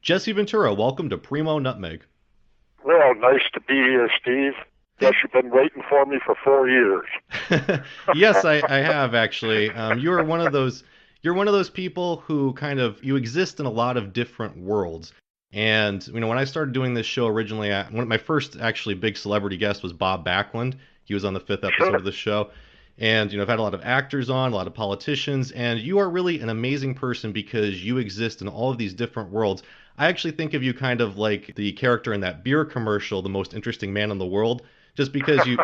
Jesse Ventura, welcome to Primo Nutmeg. Well, nice to be here, Steve. Guess you've been waiting for me for 4 years. Yes, I have actually. You're one of those people who you exist in a lot of different worlds. And when I started doing this show originally, one of my first actually big celebrity guest was Bob Backlund. He was on the fifth episode Sure. of the show. And I've had a lot of actors on, a lot of politicians, and you are really an amazing person because you exist in all of these different worlds. I actually think of you kind of like the character in that beer commercial, the most interesting man in the world, just because you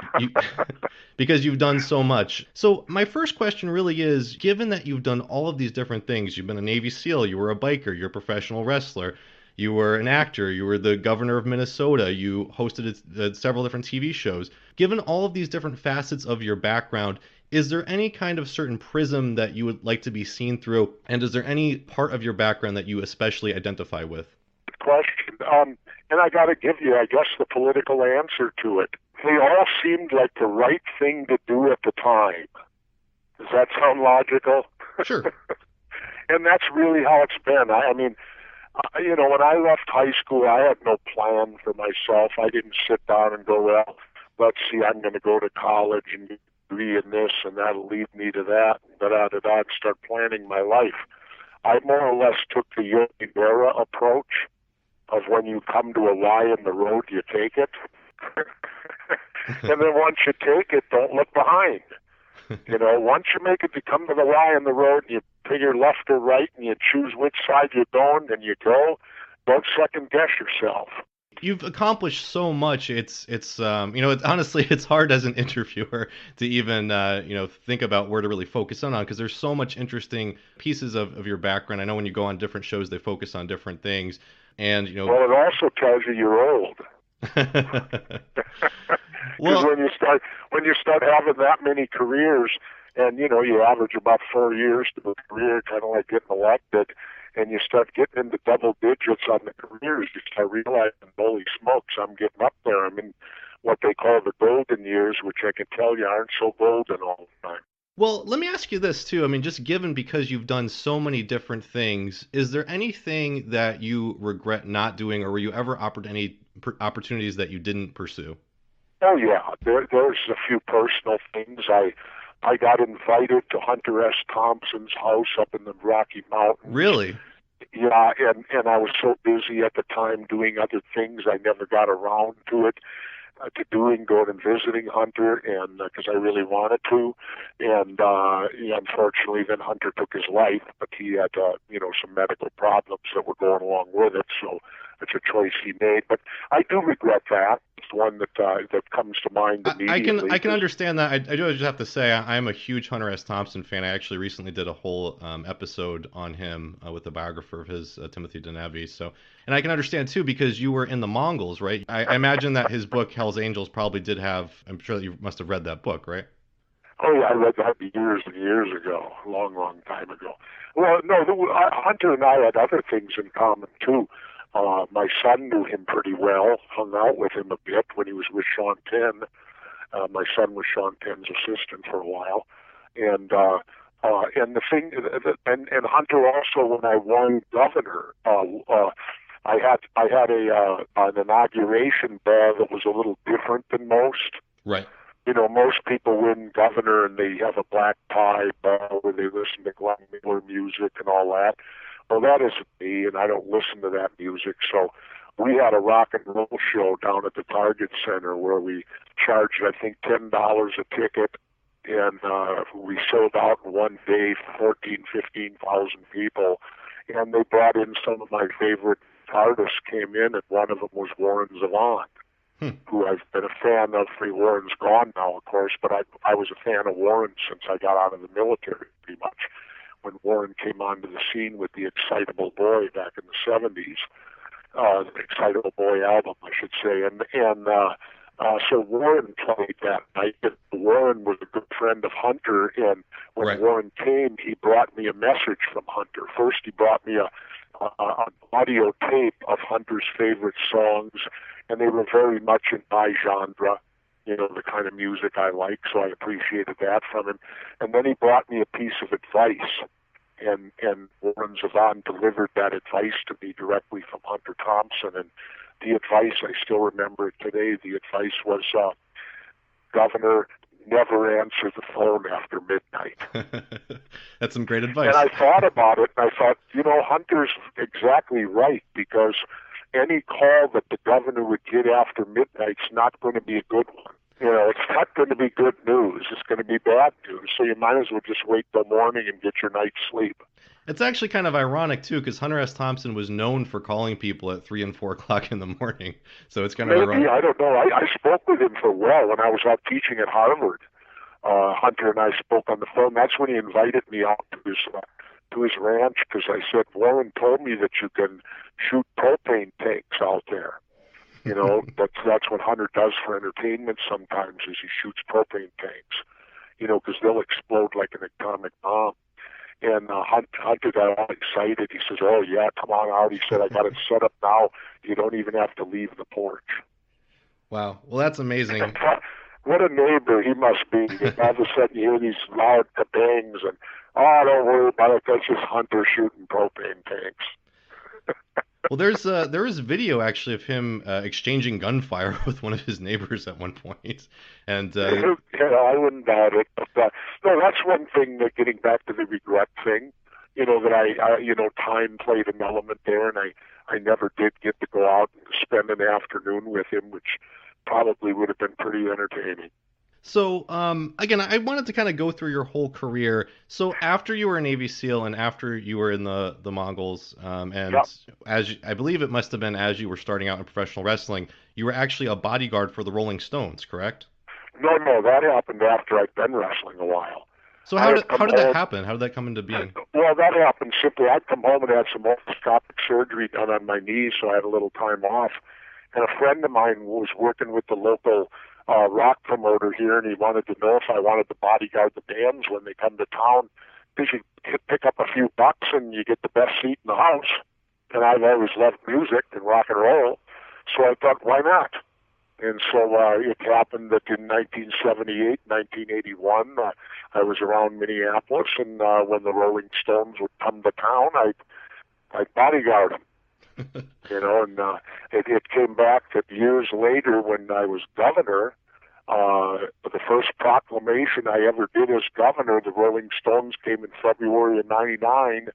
because you've done so much. So my first question really is, given that you've done all of these different things, you've been a Navy SEAL, you were a biker, you're a professional wrestler, you were an actor, you were the governor of Minnesota, you hosted several different TV shows. Given all of these different facets of your background, is there any kind of certain prism that you would like to be seen through? And is there any part of your background that you especially identify with? Good question. And I got to give you, I guess, the political answer to it. They all seemed like the right thing to do at the time. Does that sound logical? Sure. And that's really how it's been. I mean, when I left high school, I had no plan for myself. I didn't sit down and go, well, let's see, I'm going to go to college and get a degree in this, and that'll lead me to that, and start planning my life. I more or less took the unionize approach of when you come to a Y in the road, you take it. And then once you take it, don't look behind. Once you make it to come to the Y in the road, and you figure left or right, and you choose which side you're going, and you go. Don't second guess yourself. You've accomplished so much. Honestly, it's hard as an interviewer to even think about where to really focus on because there's so much interesting pieces of your background. I know when you go on different shows, they focus on different things, and Well, it also tells you you're old. Because Well, when you start having that many careers, and you average about 4 years to a career, kind of like getting elected, and you start getting into double digits on the careers, you start realizing, holy smokes, I'm getting up there. I'm in what they call the golden years, which I can tell you aren't so golden all the time. well, let me ask you this too. I mean, just given because you've done so many different things, is there anything that you regret not doing, or were you ever offered any opportunities that you didn't pursue? Oh yeah, there's a few personal things. I got invited to Hunter S. Thompson's house up in the Rocky Mountains. Really? Yeah, and I was so busy at the time doing other things, I never got around to it, going and visiting Hunter, and because I really wanted to, and unfortunately, then Hunter took his life, but he had some medical problems that were going along with it, so it's a choice he made. But I do regret that. It's one that comes to mind immediately. I can understand that. I do just have to say I'm a huge Hunter S. Thompson fan. I actually recently did a whole episode on him with the biographer of his, Timothy DeNevi. So, and I can understand too because you were in the Mongols, right? I imagine that his book Hell's Angels probably did have. I'm sure that you must have read that book, right? Oh yeah, I read that years and years ago, a long, long time ago. Well, no, Hunter and I had other things in common too. My son knew him pretty well, hung out with him a bit when he was with Sean Penn. My son was Sean Penn's assistant for a while, and the thing, and Hunter also, when I won governor, I had an inauguration ball that was a little different than most. Right. Most people win governor and they have a black tie ball where they listen to Glenn Miller music and all that. Well, that isn't me, and I don't listen to that music. So we had a rock and roll show down at the Target Center where we charged, I think, $10 a ticket, and we sold out in one day, 15,000 people. And they brought in some of my favorite artists came in, and one of them was Warren Zevon, who I've been a fan of. Warren's gone now, of course, but I was a fan of Warren since I got out of the military, pretty much. When Warren came onto the scene with the Excitable Boy back in the 70s, the Excitable Boy album, I should say, so Warren played that night. Warren was a good friend of Hunter, and when Right. Warren came, he brought me a message from Hunter. First, he brought me an audio tape of Hunter's favorite songs, and they were very much in my genre, the kind of music I like, so I appreciated that from him. And then he brought me a piece of advice. and Warren Zevon delivered that advice to me directly from Hunter Thompson. And the advice, I still remember it today, the advice was, Governor, never answer the phone after midnight. That's some great advice. And I thought about it, and I thought, Hunter's exactly right, because any call that the governor would get after midnight's not going to be a good one. It's not going to be good news. It's going to be bad news. So you might as well just wait till morning and get your night's sleep. It's actually kind of ironic, too, because Hunter S. Thompson was known for calling people at 3 and 4 o'clock in the morning. So it's kind of ironic. I don't know. I spoke with him for a while when I was out teaching at Harvard. Hunter and I spoke on the phone. That's when he invited me out to his ranch, because I said, Warren told me that you can shoot propane tanks out there. That's what Hunter does for entertainment sometimes, is he shoots propane tanks, because they'll explode like an atomic bomb. And Hunter got all excited. He says, oh, yeah, come on out. He said, I got it set up now. You don't even have to leave the porch. Wow. Well, that's amazing. What a neighbor he must be. And all of a sudden you hear these loud kabangs and, oh, don't worry about it. That's just Hunter shooting propane tanks. Well, there is video actually of him exchanging gunfire with one of his neighbors at one point, and I wouldn't doubt it. But no, that's one thing. That getting back to the regret thing, that I time played an element there, and I never did get to go out and spend an afternoon with him, which probably would have been pretty entertaining. So, again, I wanted to kind of go through your whole career. So after you were a Navy SEAL and after you were in the Mongols, and I believe it must have been as you were starting out in professional wrestling, you were actually a bodyguard for the Rolling Stones, correct? No, that happened after I'd been wrestling a while. So how did that happen? How did that come into being? Well, that happened simply. I'd come home and had some orthoscopic surgery done on my knees, so I had a little time off. And a friend of mine was working with the local rock promoter here, and he wanted to know if I wanted to bodyguard the bands when they come to town, because you pick up a few bucks and you get the best seat in the house. And I've always loved music and rock and roll, so I thought, why not? And so it happened that in 1978, 1981, I was around Minneapolis, and when the Rolling Stones would come to town, I'd bodyguard them. And it came back that years later when I was governor, the first proclamation I ever did as governor, the Rolling Stones came in February of '99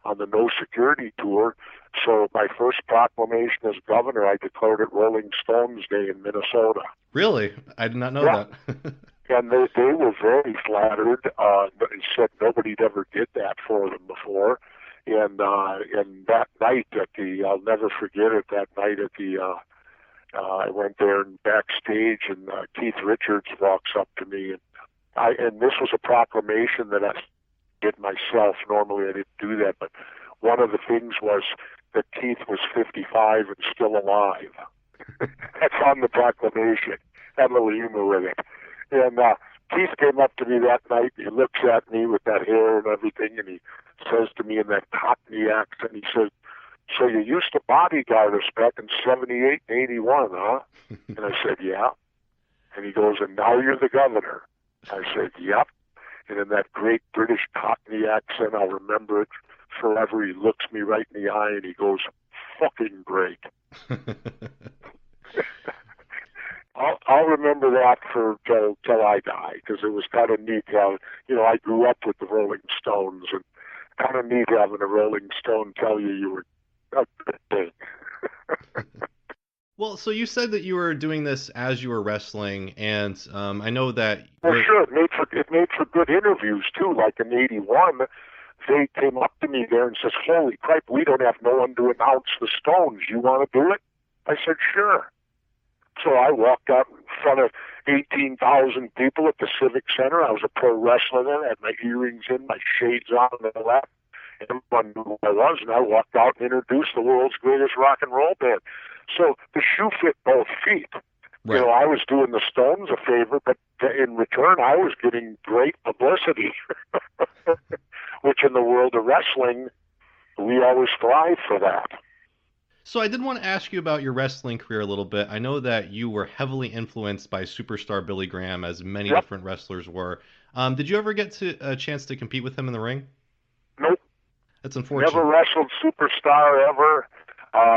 on the No Security Tour. So my first proclamation as governor, I declared it Rolling Stones Day in Minnesota. Really? I did not know that. And they were very flattered. They said nobody'd ever did that for them before. And that night I'll never forget it, that night I went there and backstage, and Keith Richards walks up to me, and this was a proclamation that I did myself. Normally I didn't do that, but one of the things was that Keith was 55 and still alive. That's on the proclamation. Had a little humor with it. And Keith came up to me that night, he looks at me with that hair and everything, and he says to me in that Cockney accent, he says, so you used to bodyguard us back in 78 and 81, huh? And I said, yeah. And he goes, and now you're the governor. I said, yep. And in that great British Cockney accent, I'll remember it forever, he looks me right in the eye and he goes, fucking great. I'll remember that till I die, because it was kind of neat how, I grew up with the Rolling Stones, and kind of neat having a Rolling Stone tell you were a good thing. Well, so you said that you were doing this as you were wrestling, and I know that... Well, sure, it made for good interviews, too. Like in '81, they came up to me there and says, holy crap, we don't have no one to announce the Stones. You want to do it? I said, sure. So I walked out in front of 18,000 people at the Civic Center. I was a pro wrestler then. I had my earrings in, my shades on the left. Everyone knew who I was, and I walked out and introduced the world's greatest rock and roll band. So the shoe fit both feet. Right. I was doing the Stones a favor, but in return, I was getting great publicity, which in the world of wrestling, we always strive for that. So I did want to ask you about your wrestling career a little bit. I know that you were heavily influenced by superstar Billy Graham, as many different wrestlers were. Did you ever get a chance to compete with him in the ring? Nope. That's Never unfortunate. wrestled Superstar ever.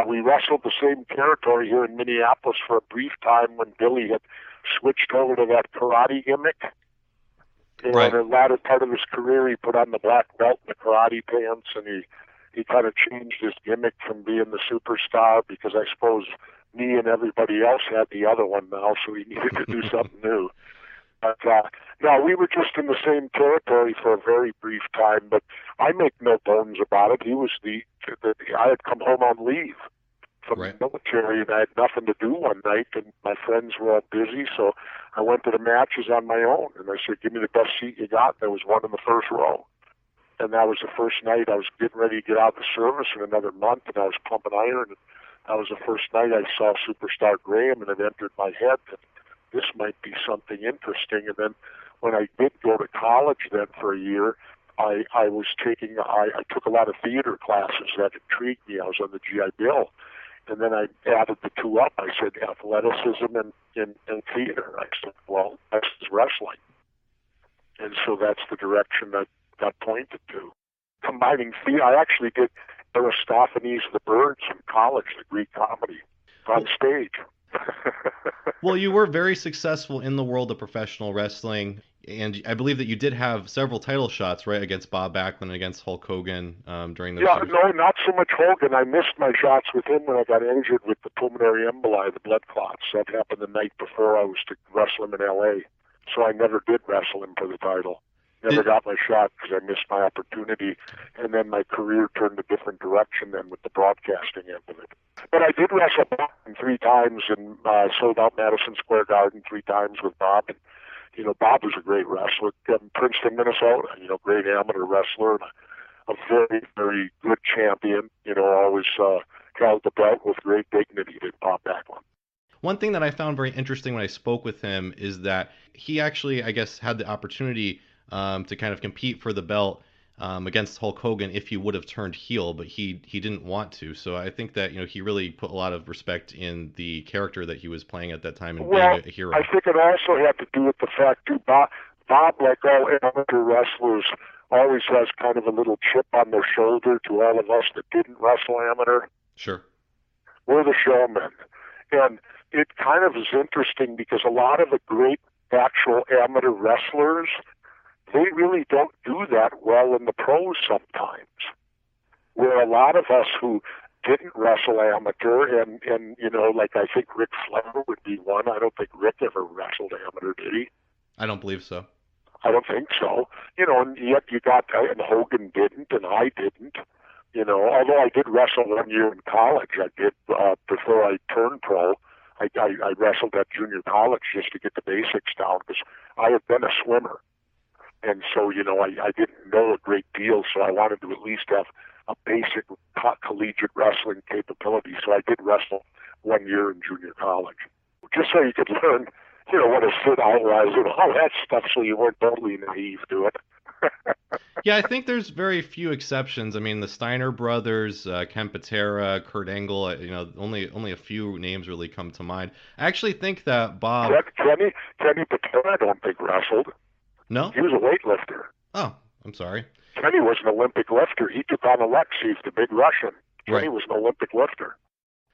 We wrestled the same territory here in Minneapolis for a brief time when Billy had switched over to that karate gimmick. And Right. in the latter part of his career, he put on the black belt and the karate pants, and he kind of changed his gimmick from being the Superstar because I suppose me and everybody else had the other one now, so he needed to do something new. But no, we were just in the same territory for a very brief time. But I make no bones about it. He was I had come home on leave from Right. the military, and I had nothing to do one night, and my friends were all busy, so I went to the matches on my own. And I said, "Give me the best seat you got." There was one in the first row, and that was the first night. I was getting ready to get out of the service in another month, and I was pumping iron. And that was the first night I saw Superstar Graham, and it entered my head that this might be something interesting. And then when I did go to college then for a year, I took a lot of theater classes that intrigued me. I was on the GI Bill. And then I added the two up. I said athleticism and theater. I said, well, that's wrestling. And so that's the direction that got pointed to. Combining theater, I actually did Aristophanes the Birds in college, the Greek comedy, on stage. Well, you were very successful in the world of professional wrestling, and I believe that you did have several title shots, right, against Bob Backlund and against Hulk Hogan during those Yeah, years. no, not so much Hogan. I missed my shots with him when I got injured with the pulmonary emboli, the blood clots. That happened the night before I was to wrestle him in L.A., so I never did wrestle him for the title. Never got my shot because I missed my opportunity, and then my career turned a different direction then with the broadcasting end of it. But I did wrestle Bob 3 times and sold out Madison Square Garden 3 times with Bob. And, you know, Bob was a great wrestler in Princeton, Minnesota, you know, great amateur wrestler and a very, very good champion, you know, always held the belt with great dignity, did Bob Backlund. One thing that I found very interesting when I spoke with him is that he actually, I guess, had the opportunity to kind of compete for the belt against Hulk Hogan if he would have turned heel, but he didn't want to. So I think that he really put a lot of respect in the character that he was playing at that time and Well, being a hero. I think it also had to do with the fact, too, Bob, like all amateur wrestlers, always has kind of a little chip on their shoulder to all of us that didn't wrestle amateur. Sure. We're the showmen. And it kind of is interesting because a lot of the great actual amateur wrestlers, they really don't do that well in the pros sometimes. Where a lot of us who didn't wrestle amateur, and you know, like I think Ric Flair would be one. I don't think Rick ever wrestled amateur, did he? I don't believe so. I don't think so. You know, and yet you got, and Hogan didn't, and I didn't. You know, although I did wrestle 1 year in college, I did before I turned pro. I wrestled at junior college just to get the basics down because I had been a swimmer. And so, you know, I didn't know a great deal, so I wanted to at least have a basic collegiate wrestling capability. So I did wrestle 1 year in junior college, just so you could learn, you know, what a sit out was and all that stuff, so you weren't totally naive to it. Yeah, I think there's very few exceptions. I mean, the Steiner brothers, Ken Patera, Kurt Angle, only a few names really come to mind. I actually think that Bob... Kenny Patera, I don't think wrestled. No? He was a weightlifter. Oh, I'm sorry. Kenny was an Olympic lifter. He took on Alexei, the big Russian. Kenny Right. was an Olympic lifter.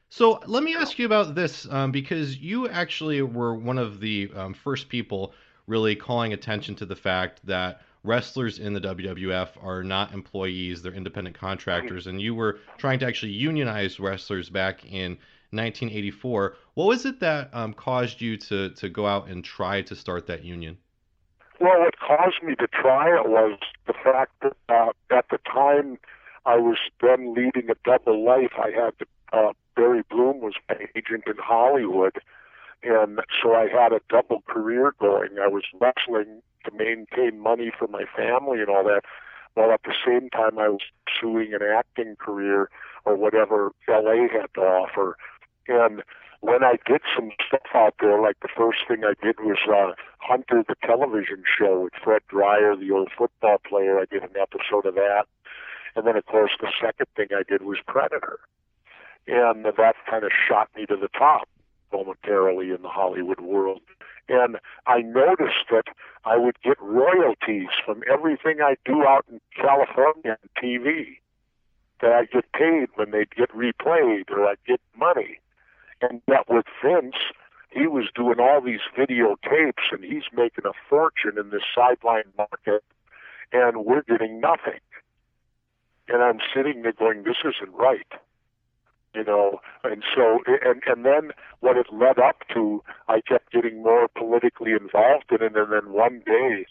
So let me ask you about this, because you actually were one of the first people really calling attention to the fact that wrestlers in the WWF are not employees, they're independent contractors, and you were trying to actually unionize wrestlers back in 1984. What was it that caused you to go out and try to start that union? Well, what caused me to try it was the fact that at the time I was then leading a double life. I had Barry Bloom was my agent in Hollywood, and so I had a double career going. I was wrestling to maintain money for my family and all that, while at the same time I was pursuing an acting career or whatever LA had to offer. And when I did some stuff out there, like the first thing I did was Hunter, the television show with Fred Dreyer, the old football player. I did an episode of that. And then, of course, the second thing I did was Predator. And that kind of shot me to the top momentarily in the Hollywood world. And I noticed that I would get royalties from everything I do out in California on TV. that I'd get paid when they'd get replayed or I'd get money. And yet with Vince, he was doing all these videotapes and he's making a fortune in this sideline market and we're getting nothing. And I'm sitting there going, this isn't right. You know, and so, and then what it led up to, I kept getting more politically involved in it, and then one day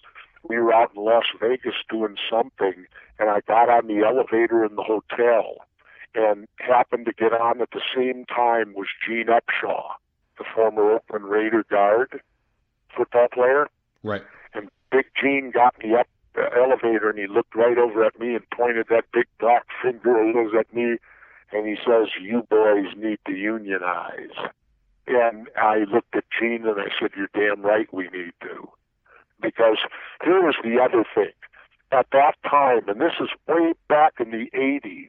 we were out in Las Vegas doing something, and I got on the elevator in the hotel, and happened to get on at the same time was Gene Upshaw, the former Oakland Raider guard, football player. Right. And Big Gene got me up the elevator, and he looked right over at me and pointed that big black finger of his at me, and he says, you boys need to unionize. And I looked at Gene and I said, you're damn right we need to. Because here was the other thing. At that time, and this is way back in the 80s,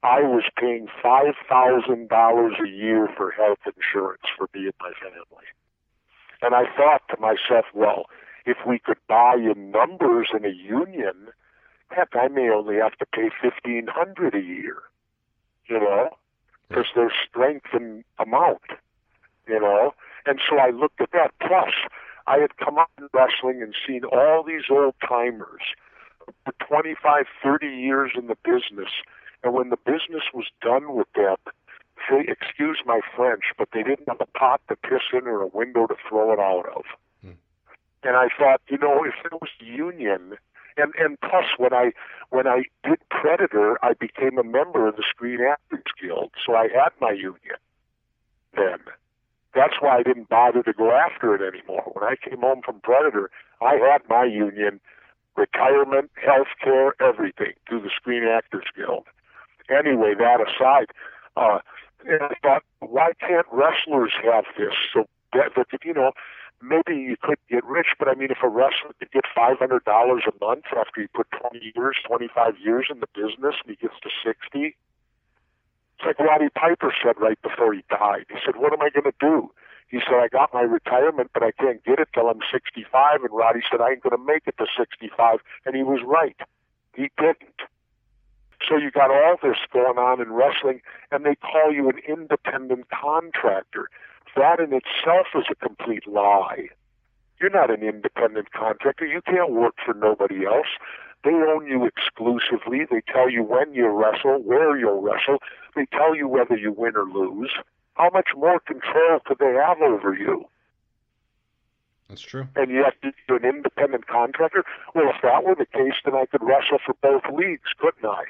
I was paying $5,000 a year for health insurance for me and my family. And I thought to myself, well, if we could buy in numbers in a union, heck, I may only have to pay $1,500 a year. You know, because there's strength in amount, you know. And so I looked at that. Plus, I had come up in wrestling and seen all these old-timers for 25, 30 years in the business. And when the business was done with them, they, excuse my French, but they didn't have a pot to piss in or a window to throw it out of. And I thought, you know, if there was a union... And plus, when I did Predator, I became a member of the Screen Actors Guild, so I had my union then. That's why I didn't bother to go after it anymore. When I came home from Predator, I had my union, retirement, health care, everything, through the Screen Actors Guild. Anyway, that aside, and I thought, why can't wrestlers have this? So that you know, maybe you could get rich, but I mean, if a wrestler could get $500 a month after he put 20 years, 25 years in the business and he gets to 60, it's like Roddy Piper said right before he died. He said, what am I going to do? He said, I got my retirement, but I can't get it till I'm 65. And Roddy said, I ain't going to make it to 65. And he was right. He didn't. So you got all this going on in wrestling, and they call you an independent contractor. That in itself is a complete lie. You're not an independent contractor. You can't work for nobody else. They own you exclusively. They tell you when you wrestle, where you'll wrestle. They tell you whether you win or lose. How much more control could they have over you? That's true. And yet you're an independent contractor? Well, if that were the case, then I could wrestle for both leagues, couldn't I?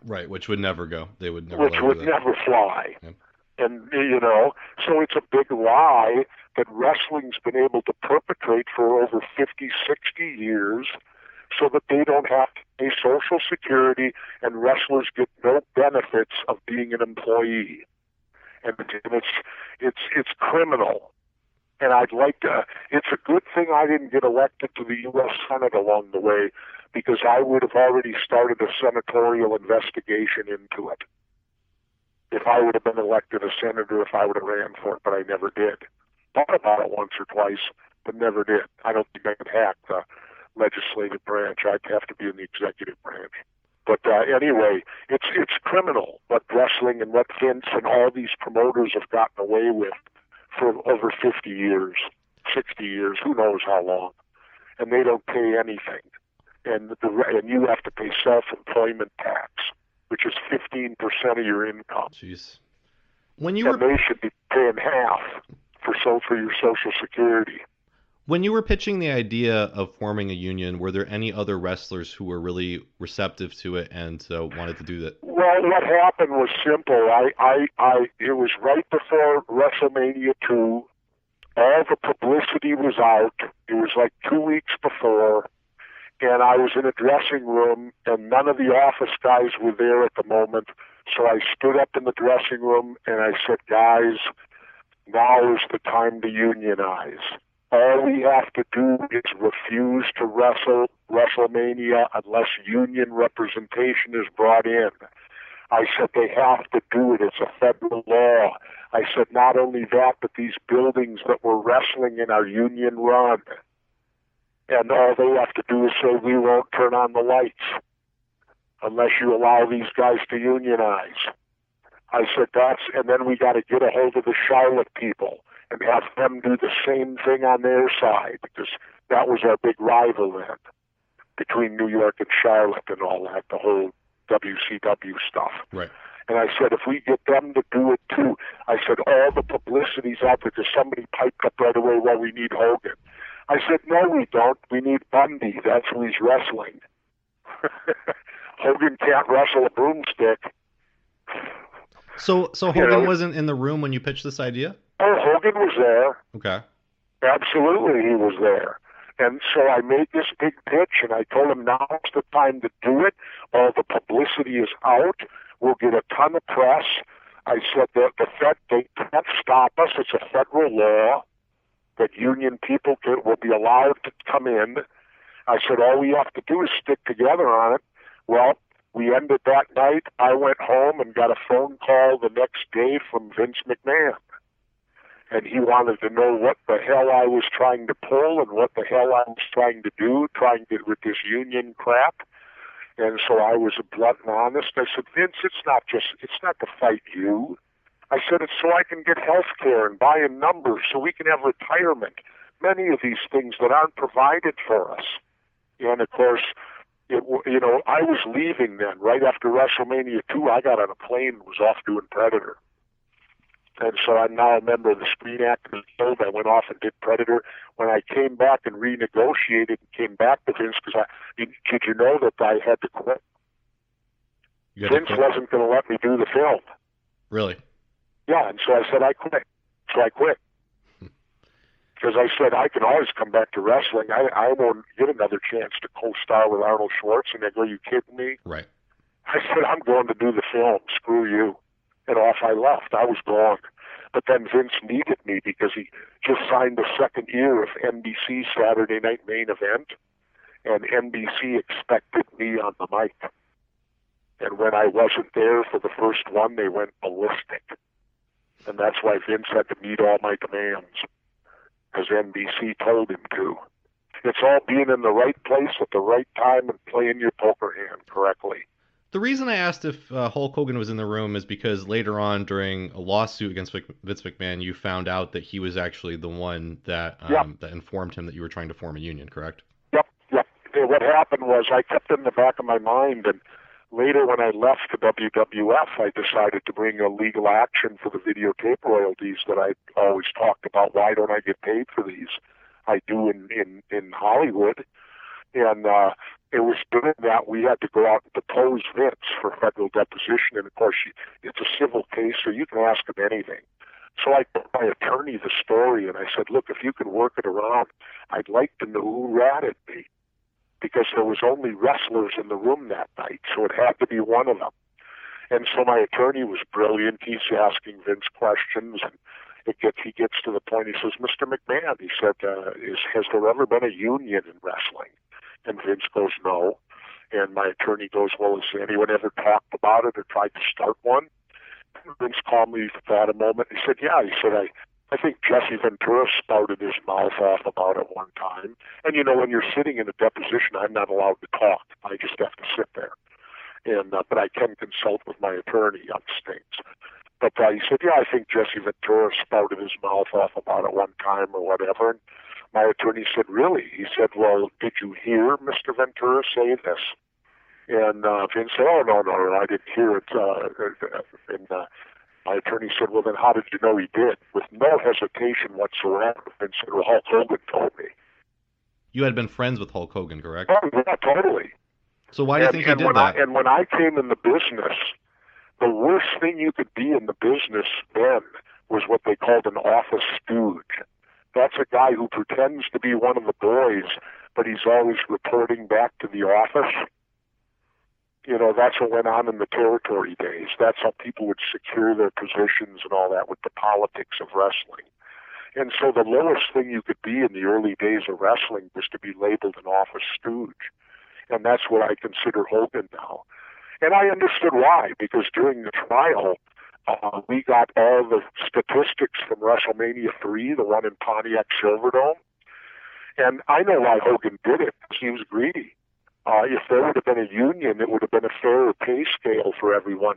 Right, which would never go. They would never. Which would never fly. Yeah. And, you know, so it's a big lie that wrestling's been able to perpetrate for over 50, 60 years so that they don't have to pay Social Security and wrestlers get no benefits of being an employee. And it's criminal. And I'd like to, it's a good thing I didn't get elected to the U.S. Senate along the way, because I would have already started a senatorial investigation into it. If I would have been elected a senator, if I would have ran for it, but I never did. Thought about it once or twice, but never did. I don't think I could hack the legislative branch. I'd have to be in the executive branch. But anyway, it's criminal what wrestling and what Vince and all these promoters have gotten away with for over 50 years, 60 years, who knows how long. And they don't pay anything. And you have to pay self-employment tax, which is 15% of your income. Jeez. When you were... And they should be paying half for your Social Security. When you were pitching the idea of forming a union, were there any other wrestlers who were really receptive to it and wanted to do that? Well, what happened was simple. It was right before WrestleMania 2. All the publicity was out. It was like 2 weeks before. And I was in a dressing room, and none of the office guys were there at the moment. So I stood up in the dressing room, and I said, guys, now is the time to unionize. All we have to do is refuse to wrestle WrestleMania unless union representation is brought in. I said they have to do it. It's a federal law. I said not only that, but these buildings that we're wrestling in are union run. And all they have to do is say, we won't turn on the lights. unless you allow these guys to unionize. I said, and then we got to get a hold of the Charlotte people and have them do the same thing on their side, because that was our big rival then, between New York and Charlotte and all that, the whole WCW stuff. Right. And I said, if we get them to do it too, I said, all the publicity's out there, because somebody piped up right away, well, we need Hogan. I said, no, we don't. We need Bundy. That's who he's wrestling. Hogan can't wrestle a broomstick. So Hogan wasn't in the room when you pitched this idea? Oh, Hogan was there. Okay. Absolutely, he was there. And so I made this big pitch, and I told him, now's the time to do it. All the publicity is out. We'll get a ton of press. I said that the Fed, they can't stop us. It's a federal law that union people will be allowed to come in. I said, all we have to do is stick together on it. Well, we ended that night. I went home and got a phone call the next day from Vince McMahon. And he wanted to know what the hell I was trying to pull and what the hell I was trying to do, with this union crap. And so I was blunt and honest. I said, Vince, it's not to fight you. I said, it's so I can get health care and buy in numbers so we can have retirement. Many of these things that aren't provided for us. And of course, I was leaving then. Right after WrestleMania 2, I got on a plane and was off doing Predator. And so I'm now a member of the Screen Actors Guild. I went off and did Predator. When I came back and renegotiated and came back to Vince, did you know that I had to quit? Vince wasn't going to let me do the film. Really? Yeah, and so I said, I quit. So I quit. Because I said, I can always come back to wrestling. I won't get another chance to co-star with Arnold Schwarzenegger. Are you kidding me? Right. I said, I'm going to do the film. Screw you. And off I left. I was gone. But then Vince needed me because he just signed the second year of NBC Saturday Night Main Event, and NBC expected me on the mic. And when I wasn't there for the first one, they went ballistic. And that's why Vince had to meet all my demands, because NBC told him to. It's all being in the right place at the right time and playing your poker hand correctly. The reason I asked if Hulk Hogan was in the room is because later on during a lawsuit against Vince McMahon, you found out that he was actually the one that that informed him that you were trying to form a union, correct? Yep. What happened was I kept it in the back of my mind, and later when I left the WWF, I decided to bring a legal action for the videotape royalties that I always talked about. Why don't I get paid for these? I do in Hollywood. And it was during that we had to go out and depose Vince for federal deposition. And, of course, it's a civil case, so you can ask him anything. So I told my attorney the story, and I said, look, if you can work it around, I'd like to know who ratted me, because there was only wrestlers in the room that night, so it had to be one of them. And so my attorney was brilliant. He's asking Vince questions, and he gets to the point. He says, Mr. McMahon, he said, has there ever been a union in wrestling? And Vince goes, no. And my attorney goes, well, has anyone ever talked about it or tried to start one? And Vince calmly thought a moment. He said, yeah. He said, I think Jesse Ventura spouted his mouth off about it one time. And, when you're sitting in a deposition, I'm not allowed to talk. I just have to sit there. And but I can consult with my attorney on things. But he said, yeah, I think Jesse Ventura spouted his mouth off about it one time or whatever. And my attorney said, really? He said, well, did you hear Mr. Ventura say this? And Vince said, oh, no, I didn't hear it. And my attorney said, well, then how did you know he did? With no hesitation whatsoever, Vince said, well, Hulk Hogan told me. You had been friends with Hulk Hogan, correct? Oh, yeah, totally. So why do you think he did that? And when I came in the business, the worst thing you could be in the business then was what they called an office stooge. That's a guy who pretends to be one of the boys, but he's always reporting back to the office. That's what went on in the territory days. That's how people would secure their positions and all that with the politics of wrestling. And so the lowest thing you could be in the early days of wrestling was to be labeled an office stooge. And that's what I consider Hogan now. And I understood why, because during the trial, we got all the statistics from WrestleMania 3, the one in Pontiac Silverdome. And I know why Hogan did it, because he was greedy. If there would have been a union, it would have been a fairer pay scale for everyone.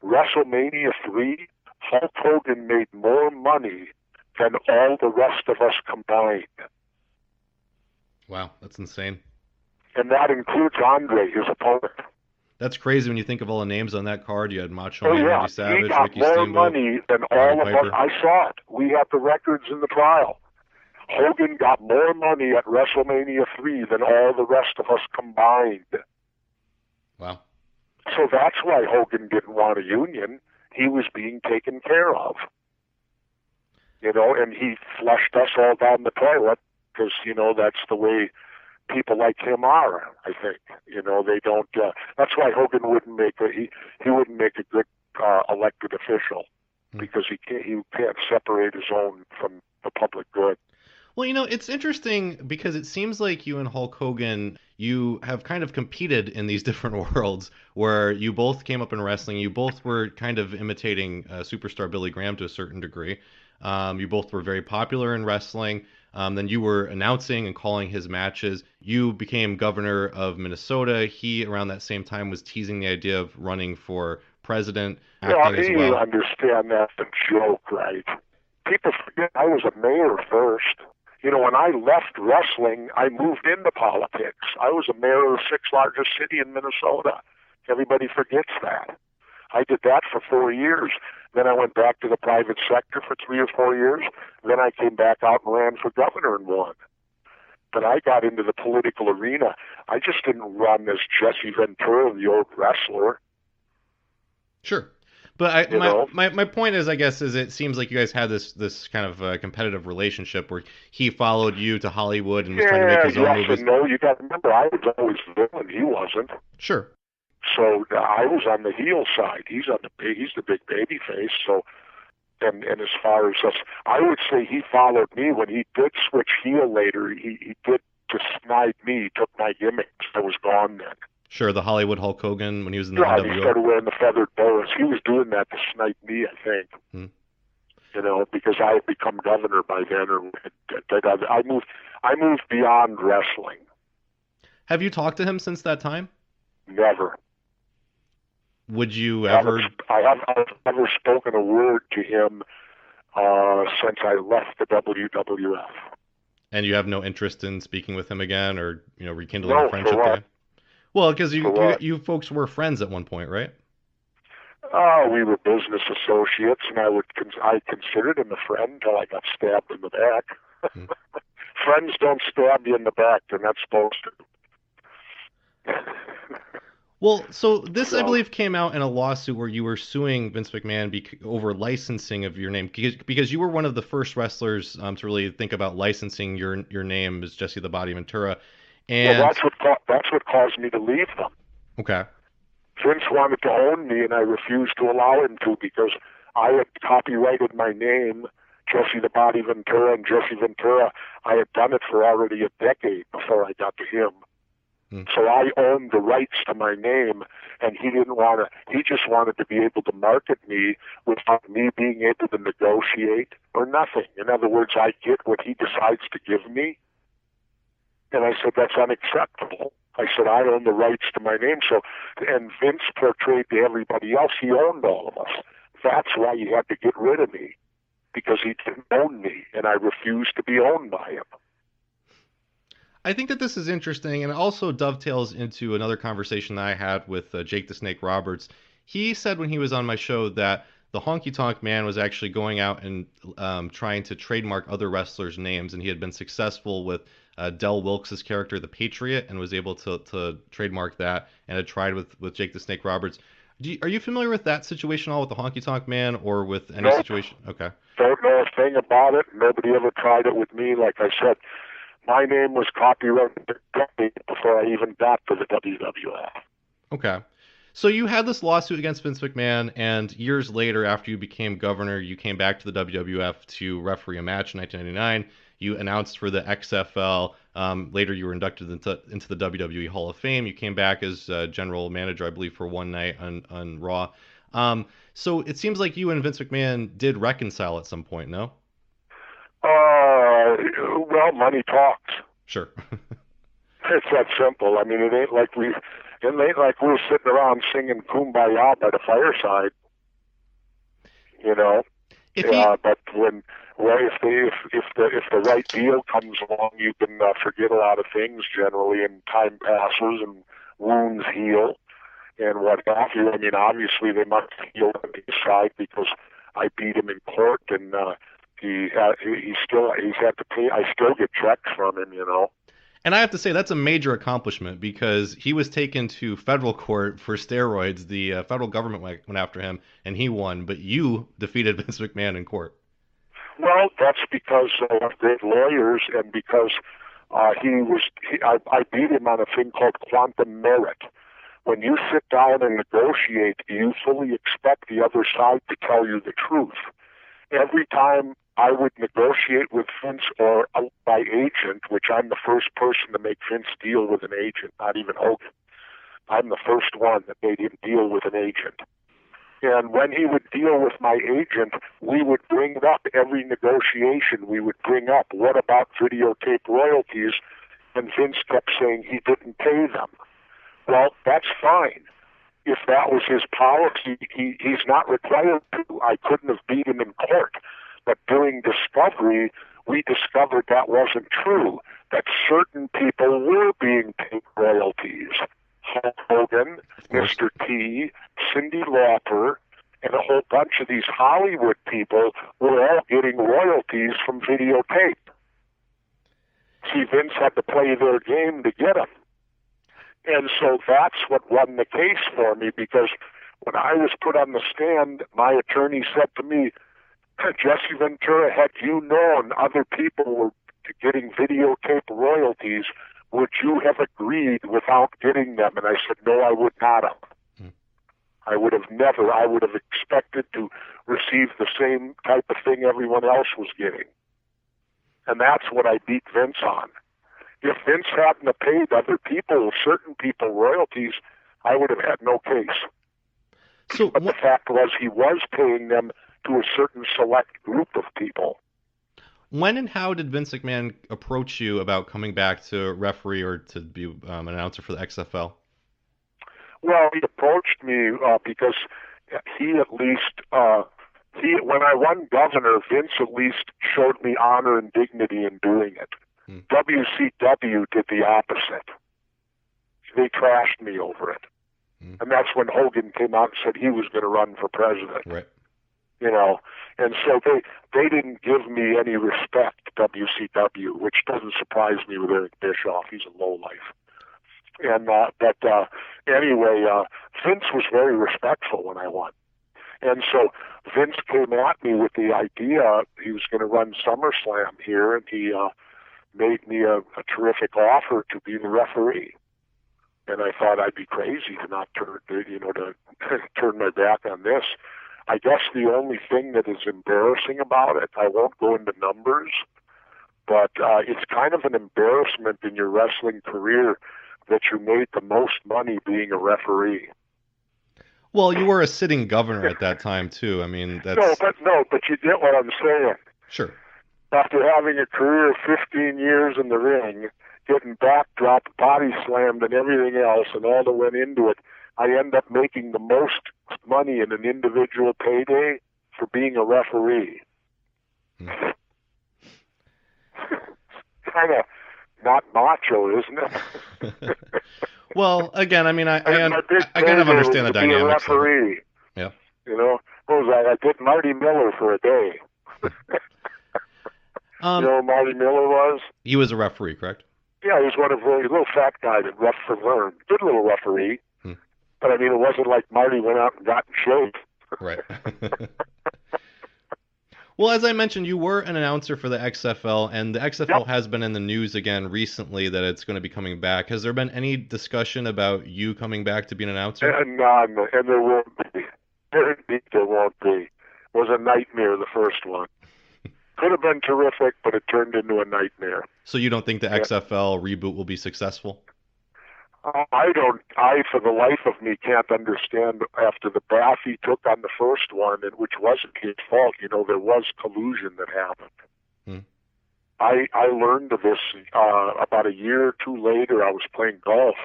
WrestleMania 3, Hulk Hogan made more money than all the rest of us combined. Wow, that's insane. And that includes Andre, his opponent. That's crazy when you think of all the names on that card. You had Macho Oh Man, yeah, Randy Savage, he got Ricky more Steamboat, money than Roddy all of us. Piper. I saw it. We have the records in the trial. Hogan got more money at WrestleMania 3 than all the rest of us combined. Wow. So that's why Hogan didn't want a union. He was being taken care of. You know, and he flushed us all down the toilet because, you know, that's the way people like him are, I think. You know, they don't, that's why Hogan wouldn't make he wouldn't make a good elected official, because he can't separate his own from the public good. Well, you know, it's interesting because it seems like you and Hulk Hogan, you have kind of competed in these different worlds where you both came up in wrestling. You both were kind of imitating superstar Billy Graham to a certain degree. You both were very popular in wrestling. Then you were announcing and calling his matches. You became governor of Minnesota. He, around that same time, was teasing the idea of running for president, acting as well. You understand that's a joke, right? People forget I was a mayor first. You know, when I left wrestling, I moved into politics. I was a mayor of the sixth largest city in Minnesota. Everybody forgets that. I did that for 4 years. Then I went back to the private sector for 3 or 4 years. Then I came back out and ran for governor and won. But I got into the political arena. I just didn't run as Jesse Ventura, the old wrestler. Sure. But my point is, I guess, is it seems like you guys had this kind of competitive relationship where he followed you to Hollywood and was trying to make his own movies. No, you got to remember, I was always the villain. He wasn't. Sure. So I was on the heel side. He's the big baby face. So, and as far as us, I would say he followed me when he did switch heel later. He did to snide me. He took my gimmicks. I was gone then. Sure, the Hollywood Hulk Hogan when he was in the NWO. NWO. He started wearing the feathered boas. He was doing that to snipe me, I think. You know, because I had become governor by then, or I moved beyond wrestling. Have you talked to him since that time? Never. Would you ever? I've never spoken a word to him since I left the WWF. And you have no interest in speaking with him again, or rekindling a friendship again? Well, because you folks were friends at one point, right? We were business associates, and I considered him a friend until I got stabbed in the back. Friends don't stab you in the back; they're not supposed to. Well, so this, I believe, came out in a lawsuit where you were suing Vince McMahon over licensing of your name, because you were one of the first wrestlers to really think about licensing your name as Jesse the Body Ventura. And that's what caused me to leave them. Okay. Vince wanted to own me, and I refused to allow him to because I had copyrighted my name, Jesse the Body Ventura, and Jesse Ventura. I had done it for already a decade before I got to him. So I owned the rights to my name, and he didn't want to. He just wanted to be able to market me without me being able to negotiate or nothing. In other words, I get what he decides to give me. And I said, that's unacceptable. I said, I own the rights to my name. So, and Vince portrayed to everybody else he owned all of us. That's why he had to get rid of me, because he didn't own me, and I refused to be owned by him. I think that this is interesting, and it also dovetails into another conversation that I had with Jake the Snake Roberts. He said when he was on my show that the Honky Tonk Man was actually going out and trying to trademark other wrestlers' names, and he had been successful with Del Wilkes' character, the Patriot, and was able to trademark that, and had tried with Jake the Snake Roberts. Are you familiar with that situation at all, with the Honky Tonk Man, or with any situation? Okay. Don't know a thing about it. Nobody ever tried it with me. Like I said, my name was copyrighted before I even got to the WWF. Okay. So you had this lawsuit against Vince McMahon, and years later, after you became governor, you came back to the WWF to referee a match in 1999. You announced for the XFL. Later, you were inducted into the WWE Hall of Fame. You came back as general manager, I believe, for one night on Raw. So it seems like you and Vince McMahon did reconcile at some point, no? Well, money talks. Sure. It's that simple. I mean, it ain't like we're sitting around singing "Kumbaya" by the fireside, you know. If he But if the right deal comes along, you can forget a lot of things generally, and time passes and wounds heal and what have you. I mean, obviously they must heal on his side because I beat him in court, and he's had to pay. I still get checks from him, you know. And I have to say that's a major accomplishment because he was taken to federal court for steroids. The federal government went after him, and he won. But you defeated Vince McMahon in court. Well, that's because of great lawyers, and because I beat him on a thing called quantum merit. When you sit down and negotiate, you fully expect the other side to tell you the truth. Every time I would negotiate with Vince or my agent, which I'm the first person to make Vince deal with an agent, not even Hogan. I'm the first one that made him deal with an agent. And when he would deal with my agent, we would bring up every negotiation. We would bring up, what about videotape royalties? And Vince kept saying he didn't pay them. Well, that's fine. If that was his policy, he's not required to. I couldn't have beat him in court. But during discovery, we discovered that wasn't true, that certain people were being paid royalties. Hulk Hogan, Mr. T, Cyndi Lauper, and a whole bunch of these Hollywood people were all getting royalties from videotape. See, Vince had to play their game to get them. And so that's what won the case for me, because when I was put on the stand, my attorney said to me, Jesse Ventura, had you known other people were getting videotape royalties, would you have agreed without getting them? And I said, no, I would not have. I would have never. I would have expected to receive the same type of thing everyone else was getting. And that's what I beat Vince on. If Vince hadn't paid other people, certain people, royalties, I would have had no case. But the fact was he was paying them to a certain select group of people. When and how did Vince McMahon approach you about coming back to referee or to be an announcer for the XFL? Well, he approached me because he at least, when I won governor, Vince at least showed me honor and dignity in doing it. WCW did the opposite. They trashed me over it. And that's when Hogan came out and said he was going to run for president. Right. You know, and so they didn't give me any respect, WCW, which doesn't surprise me with Eric Bischoff. He's a lowlife. And anyway, Vince was very respectful when I won. And so Vince came at me with the idea he was going to run SummerSlam here, and he made me a terrific offer to be the referee. And I thought I'd be crazy to not turn my back on this. I guess the only thing that is embarrassing about it, I won't go into numbers, but it's kind of an embarrassment in your wrestling career that you made the most money being a referee. Well, you were a sitting governor at that time too. I mean, that's No, but you get what I'm saying. Sure. After having a career of 15 years in the ring, getting backdropped, body slammed, and everything else, and all that went into it, I end up making the most money in an individual payday for being a referee. Kind of not macho, isn't it? Well, again, I mean, I kind of understand the dynamics. Be a referee. Yeah. You know, what was that? I did Marty Miller for a day. You know who Marty Miller was? He was a referee, correct? Yeah, he was one of the little fat guy that ref for Vern. Good little referee. But I mean, it wasn't like Marty went out and got in shape. Right. Well, as I mentioned, you were an announcer for the XFL, and the XFL has been in the news again recently that it's going to be coming back. Has there been any discussion about you coming back to be an announcer? And there won't be. There won't be. It was a nightmare, the first one. Could have been terrific, but it turned into a nightmare. So you don't think the XFL reboot will be successful? I, for the life of me, can't understand after the bath he took on the first one, and which wasn't his fault. You know, there was collusion that happened. I learned of this about a year or two later. I was playing golf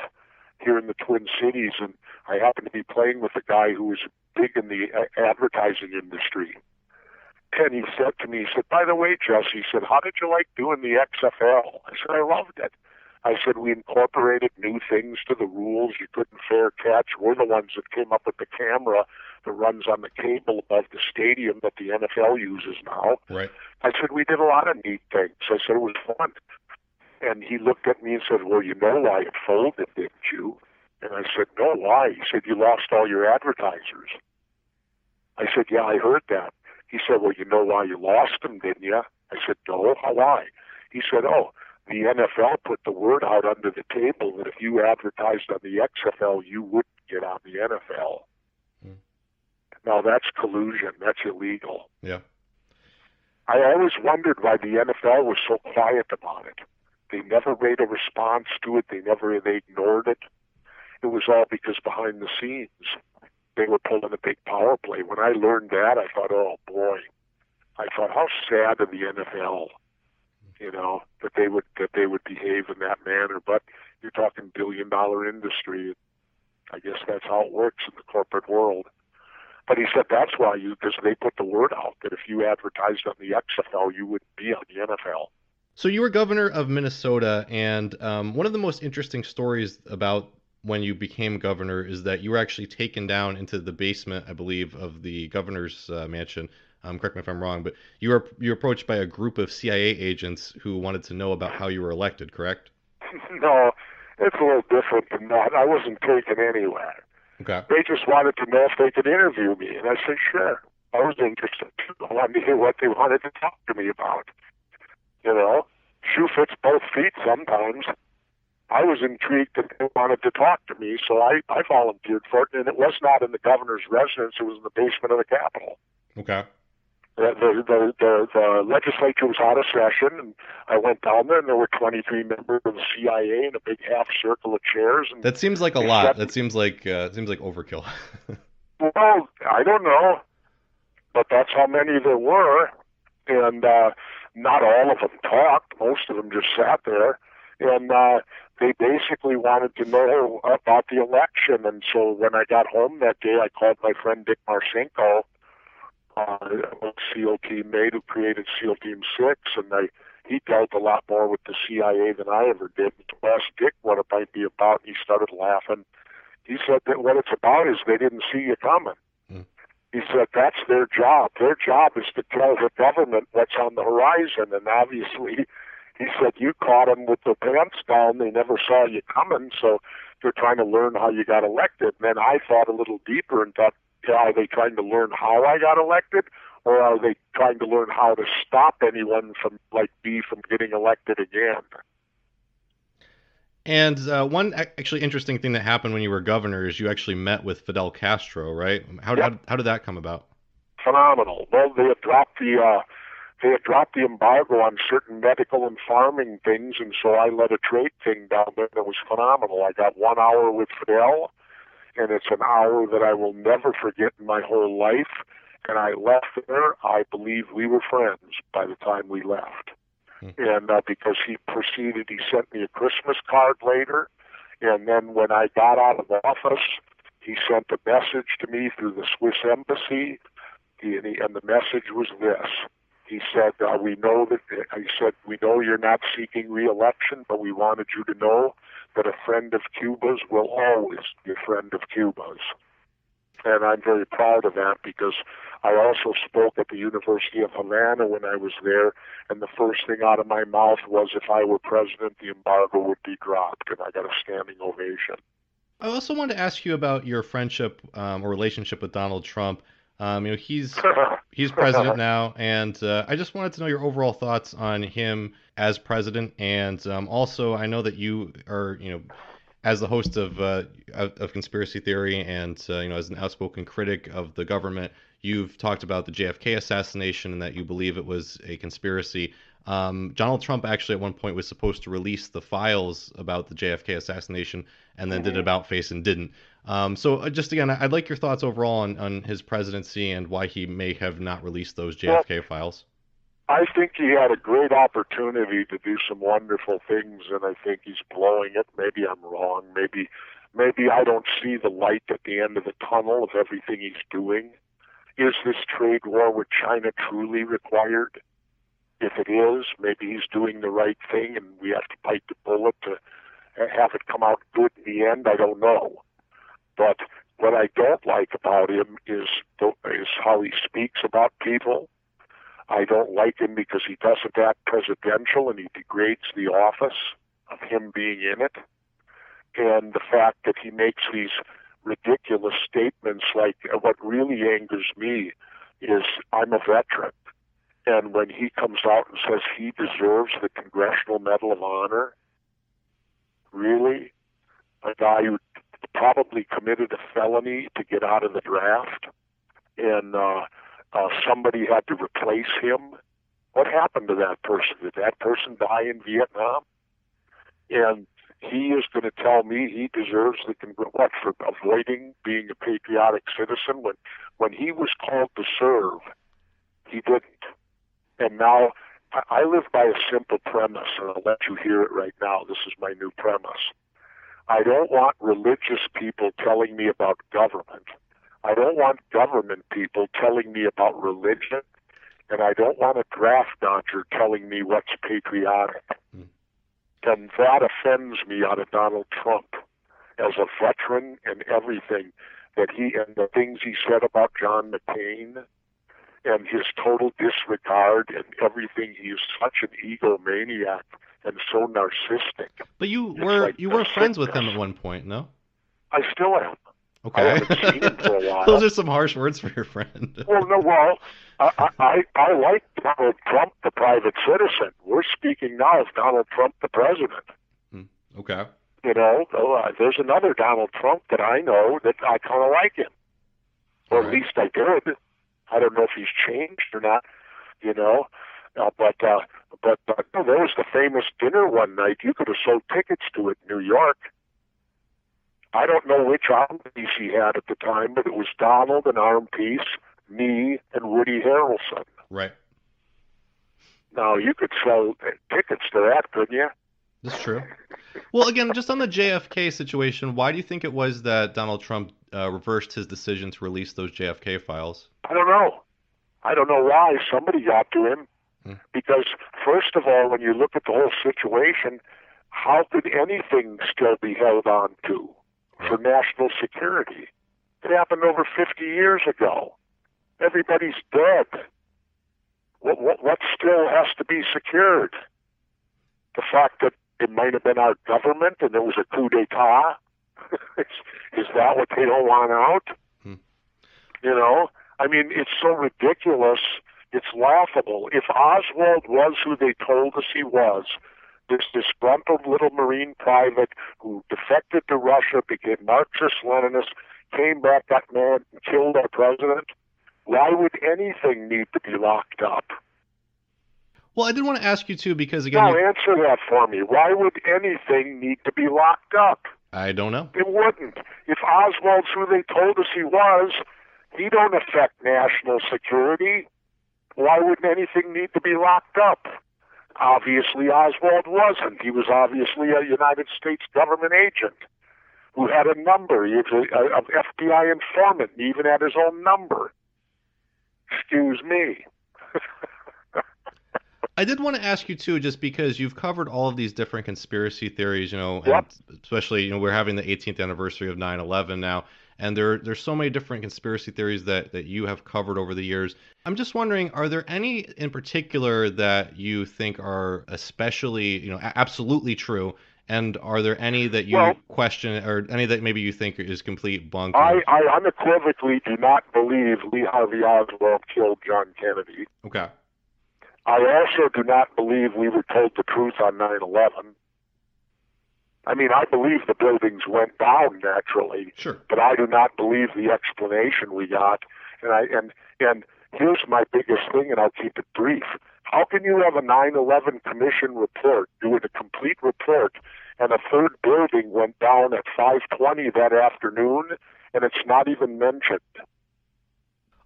here in the Twin Cities, and I happened to be playing with a guy who was big in the advertising industry. And he said to me, he said, by the way, Jesse, he said, how did you like doing the XFL? I said, I loved it. I said, we incorporated new things to the rules. You couldn't fair catch. We're the ones that came up with the camera that runs on the cable above the stadium that the NFL uses now. Right. I said, we did a lot of neat things. I said, it was fun. And he looked at me and said, well, you know why it folded, didn't you? And I said, no, why? He said, you lost all your advertisers. I said, yeah, I heard that. He said, well, you know why you lost them, didn't you? I said, no, why? He said, oh, the NFL put the word out under the table that if you advertised on the XFL, you wouldn't get on the NFL. Now, that's collusion. That's illegal. Yeah. I always wondered why the NFL was so quiet about it. They never made a response to it. They ignored it. It was all because behind the scenes, they were pulling a big power play. When I learned that, I thought, oh, boy. I thought, how sad of the NFL, you know, that they would behave in that manner. But you're talking billion-dollar industry. I guess that's how it works in the corporate world. But he said that's why because they put the word out that if you advertised on the XFL, you wouldn't be on the NFL. So you were governor of Minnesota, and one of the most interesting stories about when you became governor is that you were actually taken down into the basement, I believe, of the governor's mansion. Correct me if I'm wrong, but you were approached by a group of CIA agents who wanted to know about how you were elected, correct? No, it's a little different than that. I wasn't taken anywhere. Okay. They just wanted to know if they could interview me, and I said, sure. I was interested. I wanted to hear what they wanted to talk to me about. You know, shoe fits both feet sometimes. I was intrigued that they wanted to talk to me, so I volunteered for it, and it was not in the governor's residence. It was in the basement of the Capitol. Okay. The legislature was out of session, and I went down there, and there were 23 members of the CIA in a big half circle of chairs. And that seems like a lot. That seems like overkill. Well, I don't know, but that's how many there were, and not all of them talked. Most of them just sat there, and they basically wanted to know about the election. And so when I got home that day, I called my friend Dick Marcinko, a SEAL teammate who created SEAL Team 6, and he dealt a lot more with the CIA than I ever did. I asked Dick what it might be about, and he started laughing. He said that what it's about is they didn't see you coming. He said that's their job. Their job is to tell the government what's on the horizon, and obviously, he said, you caught them with their pants down. They never saw you coming, so they're trying to learn how you got elected. And then I thought a little deeper and thought, are they trying to learn how I got elected, or are they trying to learn how to stop anyone from, like me, from getting elected again? And one actually interesting thing that happened when you were governor is you actually met with Fidel Castro, right? How did that come about? Phenomenal. Well, they had dropped the embargo on certain medical and farming things, and so I led a trade thing down there that was phenomenal. I got 1 hour with Fidel, and it's an hour that I will never forget in my whole life. And I left there, I believe we were friends by the time we left. And because he sent me a Christmas card later, and then when I got out of office, he sent a message to me through the Swiss embassy, and the message was this. He said, we know you're not seeking re-election, but we wanted you to know that a friend of Cuba's will always be a friend of Cuba's. And I'm very proud of that because I also spoke at the University of Havana when I was there, and the first thing out of my mouth was if I were president, the embargo would be dropped, and I got a standing ovation. I also wanted to ask you about your friendship or relationship with Donald Trump. He's president now, and I just wanted to know your overall thoughts on him as president, and also I know that you are, as the host of Conspiracy Theory, and as an outspoken critic of the government, you've talked about the JFK assassination and that you believe it was a conspiracy. Donald Trump actually at one point was supposed to release the files about the JFK assassination, and then did an about face and didn't. So just again, I'd like your thoughts overall on his presidency and why he may have not released those JFK files. I think he had a great opportunity to do some wonderful things, and I think he's blowing it. Maybe I'm wrong. Maybe I don't see the light at the end of the tunnel of everything he's doing. Is this trade war with China truly required? If it is, maybe he's doing the right thing, and we have to bite the bullet to have it come out good in the end. I don't know. But what I don't like about him is how he speaks about people. I don't like him because he doesn't act presidential and he degrades the office of him being in it. And the fact that he makes these ridiculous statements like, what really angers me is, I'm a veteran. And when he comes out and says he deserves the Congressional Medal of Honor, really? A guy who probably committed a felony to get out of the draft, and somebody had to replace him. What happened to that person? Did that person die in Vietnam? And he is going to tell me he deserves the what, for avoiding being a patriotic citizen when he was called to serve, he didn't. And now I live by a simple premise, and I'll let you hear it right now. This is my new premise. I don't want religious people telling me about government. I don't want government people telling me about religion, and I don't want a draft dodger telling me what's patriotic. And that offends me out of Donald Trump as a veteran and everything that and the things he said about John McCain and his total disregard and everything. He is such an egomaniac and so narcissistic. But you were friends with him at one point, no? I still am. Okay. I haven't seen him for a while. Those are some harsh words for your friend. I like Donald Trump, the private citizen. We're speaking now of Donald Trump, the president. Okay. You know, there's another Donald Trump that I know that I kind of like him. Or at least I did. I don't know if he's changed or not, you know. But there was the famous dinner one night. You could have sold tickets to it in New York. I don't know which arm piece he had at the time, but it was Donald, an arm piece, me, and Woody Harrelson. Right. Now, you could sell tickets to that, couldn't you? That's true. Well, again, just on the JFK situation, why do you think it was that Donald Trump reversed his decision to release those JFK files? I don't know. I don't know why. Somebody got to him. Because, first of all, when you look at the whole situation, how could anything still be held on to for national security? It happened over 50 years ago. Everybody's dead. What still has to be secured? The fact that it might have been our government and it was a coup d'etat? Is that what they don't want out? You know? I mean, it's so ridiculous. It's laughable. If Oswald was who they told us he was, this disgruntled little Marine private who defected to Russia, became Marxist-Leninist, came back, got mad, and killed our president, why would anything need to be locked up? Well, I did want to ask you, too, because, again... No, answer that for me. Why would anything need to be locked up? I don't know. It wouldn't. If Oswald's who they told us he was, he don't affect national security. Why would anything need to be locked up? Obviously, Oswald wasn't. He was obviously a United States government agent who had a number. He was an FBI informant. He even had his own number. Excuse me. I did want to ask you, too, just because you've covered all of these different conspiracy theories, you know, Yep. and especially, you know, we're having the 18th anniversary of 9/11 now, and there's so many different conspiracy theories that you have covered over the years. I'm just wondering, are there any in particular that you think are especially, you know, absolutely true, and are there any that you question, or any that maybe you think is complete bunk? I unequivocally do not believe Lee Harvey Oswald killed John Kennedy. Okay. I also do not believe we were told the truth on 9/11. I mean, I believe the buildings went down naturally, Sure. but I do not believe the explanation we got. And here's my biggest thing, and I'll keep it brief. How can you have a 9/11 commission report, doing a complete report, and a third building went down at 5:20 that afternoon, and it's not even mentioned?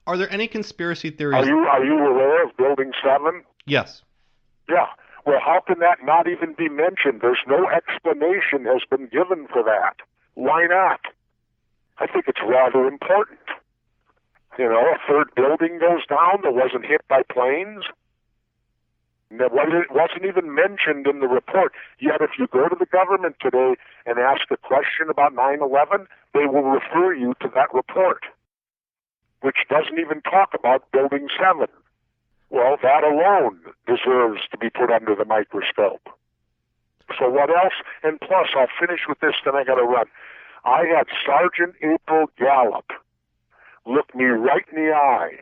Are there any conspiracy Are theories? you aware of Building 7? Yes. Yeah. Well, how can that not even be mentioned? There's no explanation has been given for that. Why not? I think it's rather important. You know, a third building goes down that wasn't hit by planes. It wasn't even mentioned in the report. Yet if you go to the government today and ask a question about 9/11, they will refer you to that report, which doesn't even talk about Building 7. Well, that alone deserves to be put under the microscope. So what else? And plus, I'll finish with this, then I got to run. I had Sergeant April Gallup look me right in the eye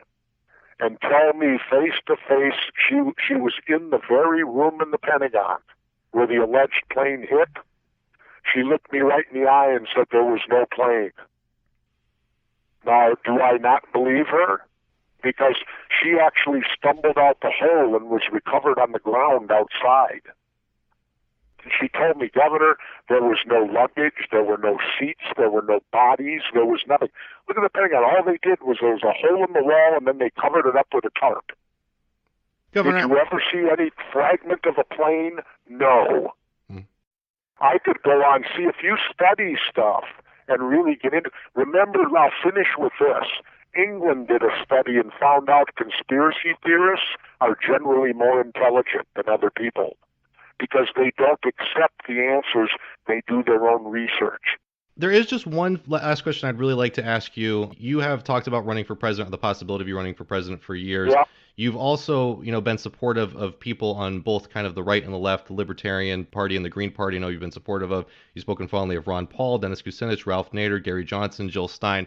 and tell me face to face she was in the very room in the Pentagon where the alleged plane hit. She looked me right in the eye and said there was no plane. Now, do I not believe her? Because she actually stumbled out the hole and was recovered on the ground outside. She told me, Governor, there was no luggage, there were no seats, there were no bodies, there was nothing. Look at the Pentagon. All they did was there was a hole in the wall and then they covered it up with a tarp. Governor, did you ever see any fragment of a plane? No. I could go on, see if you study stuff and really get into. Remember, I'll finish with this. England did a study and found out conspiracy theorists are generally more intelligent than other people because they don't accept the answers, they do their own research. there is just one last question I'd really like to ask you. You have talked about running for president, or the possibility of you running for president for years. Yeah. You've also, been supportive of people on both kind of the right and the left, the Libertarian Party and the Green Party. I know you've been supportive of. You've spoken fondly of Ron Paul, Dennis Kucinich, Ralph Nader, Gary Johnson, Jill Stein.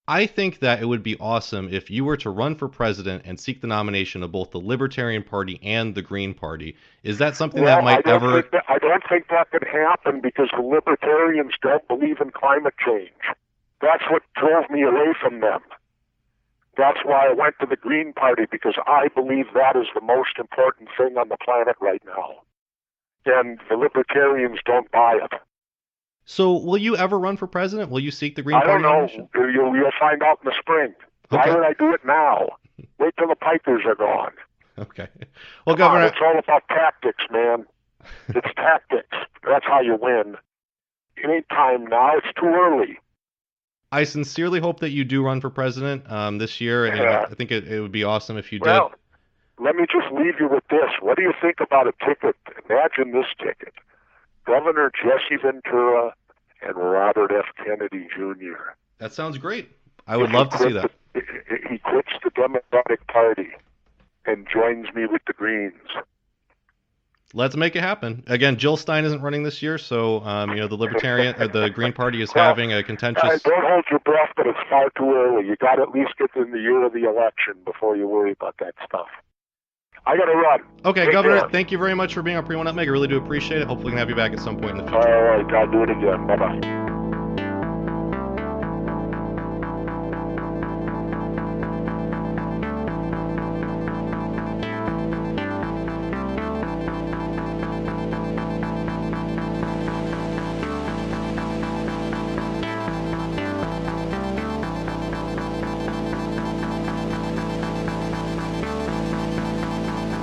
I think that it would be awesome if you were to run for president and seek the nomination of both the Libertarian Party and the Green Party. Is that something that might ever... I don't think that could happen because the Libertarians don't believe in climate change. That's what drove me away from them. That's why I went to the Green Party, because I believe that is the most important thing on the planet right now. And the Libertarians don't buy it. So will you ever run for president? Will you seek the Green I Party don't know. nomination? You'll find out in the spring. Why Okay. would I do it now? Wait till the pikers are gone. Okay. Well, Come on, Governor... it's all about tactics, man. It's tactics. That's how you win. It ain't time now. It's too early. I sincerely hope that you do run for president this year, and Yeah. I think it would be awesome if you did. Well, let me just leave you with this. What do you think about a ticket? Imagine this ticket. Governor Jesse Ventura and Robert F. Kennedy Jr. That sounds great. I would love to see that. He quits the Democratic Party and joins me with the Greens. Let's make it happen. Again, Jill Stein isn't running this year, so the Libertarian, the Green Party is having a contentious. Don't hold your breath, but it's far too early. You got to at least get in the year of the election before you worry about that stuff. I got to run. Okay, Take Governor, care. thank you very much for being on Pre-1 Nutmeg. I really do appreciate it. Hopefully we can have you back at some point in the future. All right, I'll do it again. Bye-bye.